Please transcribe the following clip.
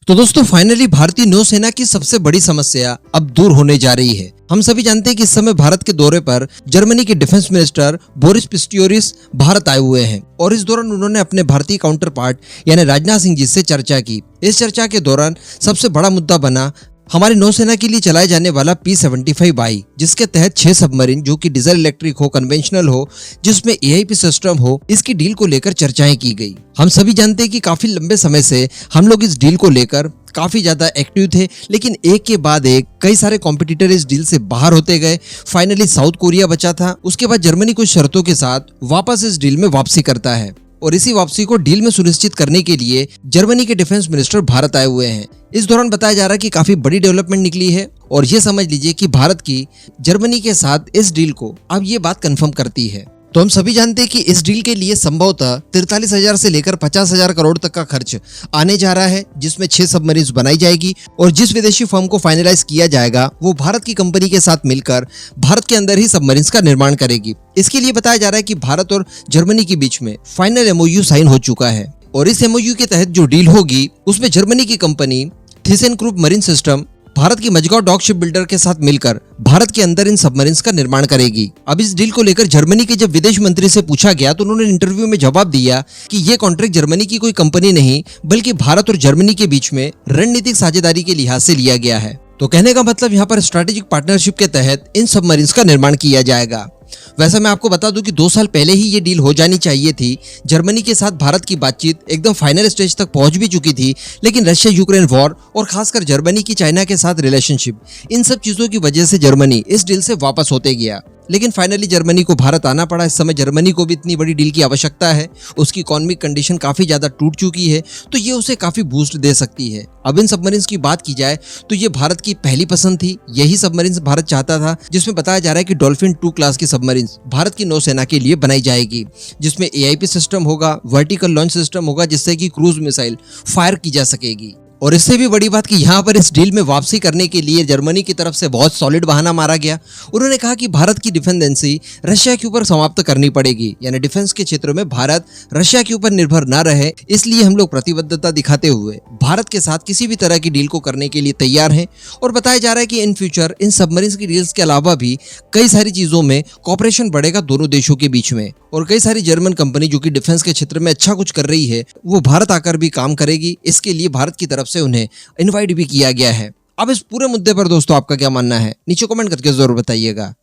तो दोस्तों फाइनली भारतीय नौसेना की सबसे बड़ी समस्या अब दूर होने जा रही है। हम सभी जानते हैं कि इस समय भारत के दौरे पर जर्मनी के defence minister Boris Pistorius Bharat आए हुए हैं और इस दौरान उन्होंने अपने भारतीय काउंटर पार्ट यानी राजनाथ सिंह जी से चर्चा की। इस चर्चा के दौरान सबसे बड़ा मुद्दा बना हमारी नौसेना के लिए चलाए जाने वाला P-75I, जिसके तहत 6 सबमरीन जो कि डीजल इलेक्ट्रिक हो, कन्वेंशनल हो, जिसमें AIP सिस्टम हो, इसकी डील को लेकर चर्चाएं की गई। हम सभी जानते हैं कि काफी लंबे समय से हम लोग इस डील को लेकर काफी ज्यादा एक्टिव थे, लेकिन एक के बाद एक कई सारे कॉम्पिटिटर इस डील से बाहर होते गए। फाइनली साउथ कोरिया बचा था। उसके बाद जर्मनी कुछ शर्तों के साथ वापस इस डील में वापसी करता है और इसी वापसी को डील में सुनिश्चित करने के लिए जर्मनी के डिफेंस मिनिस्टर भारत आए हुए हैं। इस दौरान बताया जा रहा है कि काफी बड़ी डेवलपमेंट निकली है और ये समझ लीजिए कि भारत की जर्मनी के साथ इस डील को अब ये बात कंफर्म करती है। तो हम सभी जानते हैं कि इस डील के लिए संभवतः 43,000 से लेकर 50,000 करोड़ तक का खर्च आने जा रहा है, जिसमें 6 सबमरीन्स बनाई जाएगी और जिस विदेशी फर्म को फाइनलाइज किया जाएगा वो भारत की कंपनी के साथ मिलकर भारत के अंदर ही सबमरीन्स का निर्माण करेगी। इसके लिए बताया जा रहा है कि भारत और जर्मनी के बीच में फाइनल MOU साइन हो चुका है और इस MOU के तहत जो डील होगी उसमें जर्मनी की कंपनी थीसेनक्रूप मरीन सिस्टम भारत की मजगांव डॉक शिप बिल्डर के साथ मिलकर भारत के अंदर इन सबमरीन्स का निर्माण करेगी। अब इस डील को लेकर जर्मनी के जब विदेश मंत्री से पूछा गया तो उन्होंने इंटरव्यू में जवाब दिया कि ये कॉन्ट्रैक्ट जर्मनी की कोई कंपनी नहीं बल्कि भारत और जर्मनी के बीच में रणनीतिक साझेदारी के लिहाज से लिया गया है। तो कहने का मतलब यहाँ पर स्ट्रैटेजिक पार्टनरशिप के तहत इन सबमरीन्स का निर्माण किया जाएगा। वैसे मैं आपको बता दूं कि 2 साल पहले ही ये डील हो जानी चाहिए थी। जर्मनी के साथ भारत की बातचीत एकदम फाइनल स्टेज तक पहुंच भी चुकी थी, लेकिन रशिया यूक्रेन वॉर और खासकर जर्मनी की चाइना के साथ रिलेशनशिप, इन सब चीजों की वजह से जर्मनी इस डील से वापस होते गया। लेकिन फाइनली जर्मनी को भारत आना पड़ा। इस समय जर्मनी को भी इतनी बड़ी डील की आवश्यकता है, उसकी इकोनॉमिक कंडीशन काफी ज्यादा टूट चुकी है, तो ये उसे काफी बूस्ट दे सकती है। अब इन सबमरीन्स की बात की जाए तो ये भारत की पहली पसंद थी। यही सबमरीन्स भारत चाहता था, जिसमें बताया जा रहा है कि डॉल्फिन 2 क्लास की सबमरीन्स भारत की नौसेना के लिए बनाई जाएगी, जिसमें AIP सिस्टम होगा, वर्टिकल लॉन्च सिस्टम होगा, जिससे कि क्रूज मिसाइल फायर की जा सकेगी। और इससे भी बड़ी बात कि यहाँ पर इस डील में वापसी करने के लिए जर्मनी की तरफ से बहुत सॉलिड बहाना मारा गया। उन्होंने कहा कि भारत की डिपेंडेंसी रशिया के ऊपर समाप्त करनी पड़ेगी, यानी डिफेंस के क्षेत्र में भारत रशिया के ऊपर निर्भर ना रहे। इसलिए हम लोग प्रतिबद्धता दिखाते हुए भारत के साथ किसी भी तरह की डील को करने के लिए तैयार हैं। और बताया जा रहा है कि इन फ्यूचर इन सबमरीन्स की डील्स के अलावा भी कई सारी चीजों में कॉपरेशन बढ़ेगा दोनों देशों के बीच में, और कई सारी जर्मन कंपनी जो कि डिफेंस के क्षेत्र में अच्छा कुछ कर रही है वो भारत आकर भी काम करेगी। इसके लिए भारत की तरफ से उन्हें इनवाइट भी किया गया है। अब इस पूरे मुद्दे पर दोस्तों आपका क्या मानना है, नीचे कमेंट करके जरूर बताइएगा।